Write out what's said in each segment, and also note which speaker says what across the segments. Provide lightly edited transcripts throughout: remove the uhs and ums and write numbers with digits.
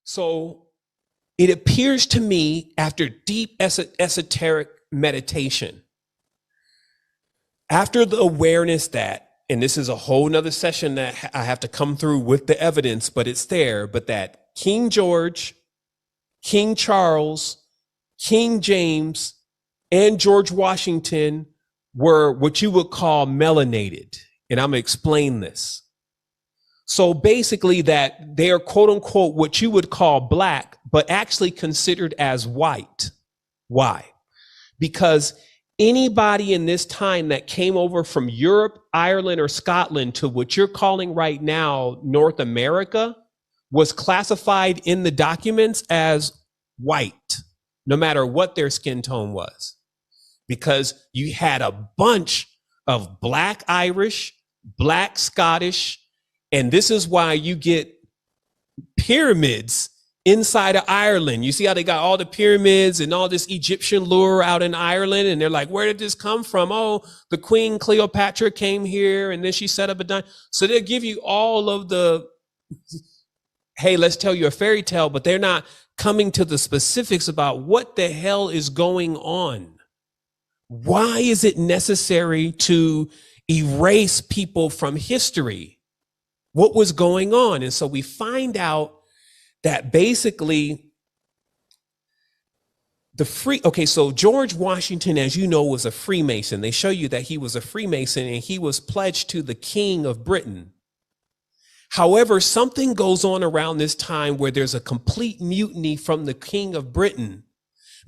Speaker 1: So it appears to me, after deep esoteric meditation, after the awareness that, and this is a whole nother session that I have to come through with the evidence, but it's there, but that King George, King Charles, King James, and George Washington were what you would call melanated. And I'm going to explain this. So basically that they are quote unquote what you would call black, but actually considered as white. Why? Because anybody in this time that came over from Europe, Ireland, or Scotland to what you're calling right now North America was classified in the documents as white, no matter what their skin tone was. Because you had a bunch of black Irish, black Scottish, and this is why you get pyramids inside of Ireland. You see how they got all the pyramids and all this Egyptian lore out in Ireland, and they're like, where did this come from? Oh, the Queen Cleopatra came here and then she set up a dime. So they'll give you all of the, hey, let's tell you a fairy tale, but they're not coming to the specifics about what the hell is going on. Why is it necessary to erase people from history? What was going on? And so we find out that basically so George Washington, as you know, was a Freemason. They show you that he was a Freemason and he was pledged to the King of Britain. However, something goes on around this time where there's a complete mutiny from the King of Britain,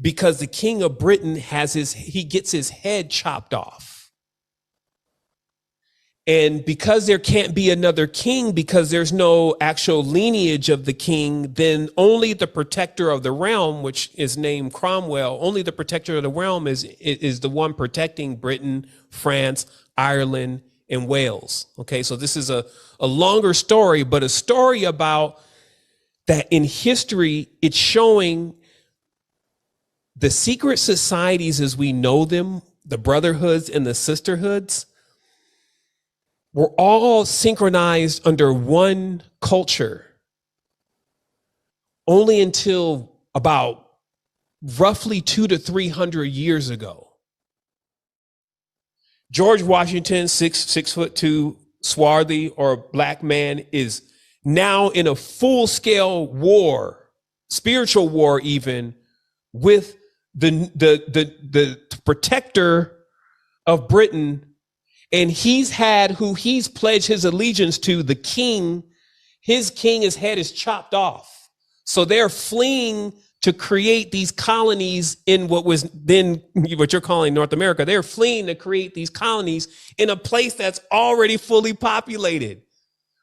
Speaker 1: because the King of Britain he gets his head chopped off. And because there can't be another king, because there's no actual lineage of the king, then only the protector of the realm, which is named Cromwell, only the protector of the realm is the one protecting Britain, France, Ireland, and Wales. Okay, so this is a longer story, but a story about that in history, it's showing the secret societies as we know them, the brotherhoods and the sisterhoods, were all synchronized under one culture only until about roughly 200 to 300 years ago. George Washington, 6'2", swarthy or black man, is now in a full-scale war, spiritual war even, with the protector of Britain. And he's had who he's pledged his allegiance to, the king. His king, his head is chopped off. So they're fleeing to create these colonies in what was then what you're calling North America. They're fleeing to create these colonies in a place that's already fully populated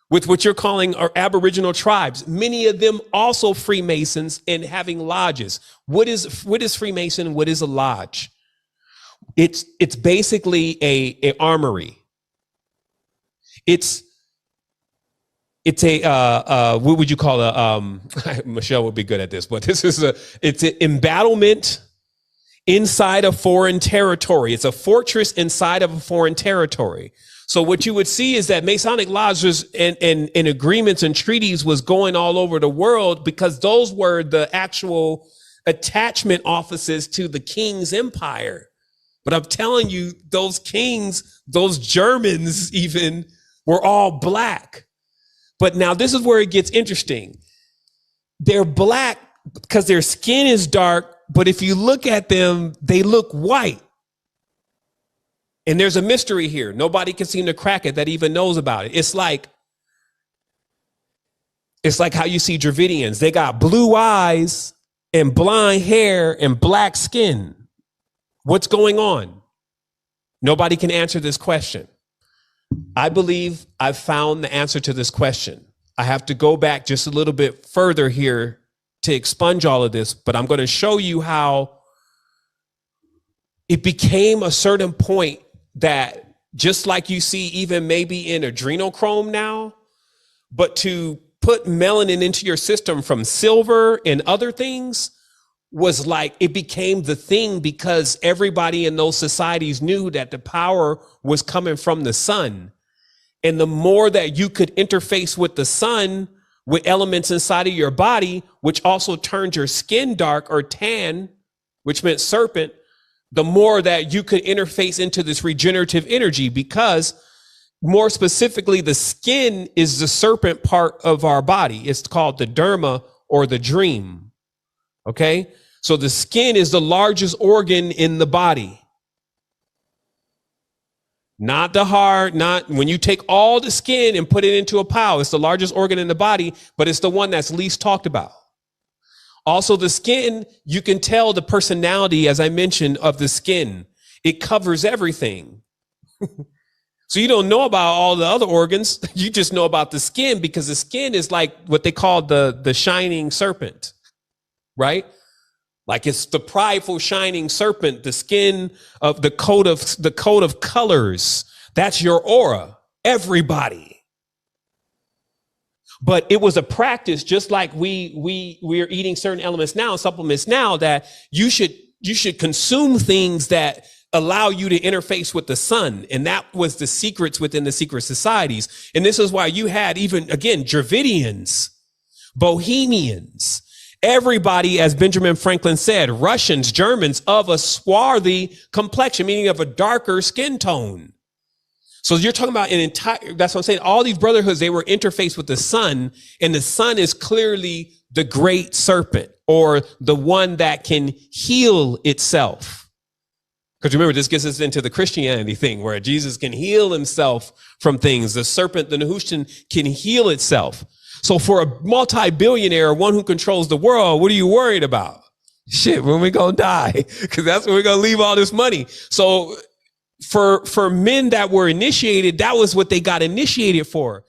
Speaker 1: with what you're calling our Aboriginal tribes. Many of them also Freemasons and having lodges. What is Freemason? What is a lodge? It's basically a armory. It's a what would you call Michelle would be good at this, but it's an embattlement inside a foreign territory. It's a fortress inside of a foreign territory. So what you would see is that Masonic lodges and agreements and treaties was going all over the world, because those were the actual attachment offices to the king's empire. But I'm telling you, those kings, those Germans even, were all black. But now this is where it gets interesting. They're black because their skin is dark, but if you look at them, they look white. And there's a mystery here. Nobody can seem to crack it that even knows about it. It's like how you see Dravidians. They got blue eyes and blonde hair and black skin. What's going on? Nobody can answer this question. I believe I've found the answer to this question. I have to go back just a little bit further here to expunge all of this, but I'm going to show you how it became a certain point that, just like you see even maybe in adrenochrome now, but to put melanin into your system from silver and other things was like, it became the thing, because everybody in those societies knew that the power was coming from the sun. And the more that you could interface with the sun, with elements inside of your body, which also turned your skin dark or tan, which meant serpent, the more that you could interface into this regenerative energy, because more specifically, the skin is the serpent part of our body. It's called the derma or the dream. Okay. So the skin is the largest organ in the body. Not the heart, not when you take all the skin and put it into a pile. It's the largest organ in the body, but it's the one that's least talked about. Also, the skin, you can tell the personality, as I mentioned, of the skin. It covers everything. So you don't know about all the other organs. You just know about the skin, because the skin is like what they call the shining serpent, right? Like it's the prideful shining serpent, the skin of the coat of colors. That's your aura, everybody. But it was a practice, just like we are eating certain elements now, supplements now, that you should consume things that allow you to interface with the sun. And that was the secrets within the secret societies. And this is why you had even, again, Dravidians, Bohemians, everybody, as Benjamin Franklin said, Russians, Germans, of a swarthy complexion, meaning of a darker skin tone. So you're talking about an entire, that's what I'm saying. All these brotherhoods, they were interfaced with the sun, and the sun is clearly the great serpent, or the one that can heal itself. Because remember, this gets us into the Christianity thing where Jesus can heal himself from things. The serpent, the Nehushtan, can heal itself. So for a multi-billionaire, one who controls the world, what are you worried about? Shit, when we gonna die? Because that's when we're gonna leave all this money. So for men that were initiated, that was what they got initiated for.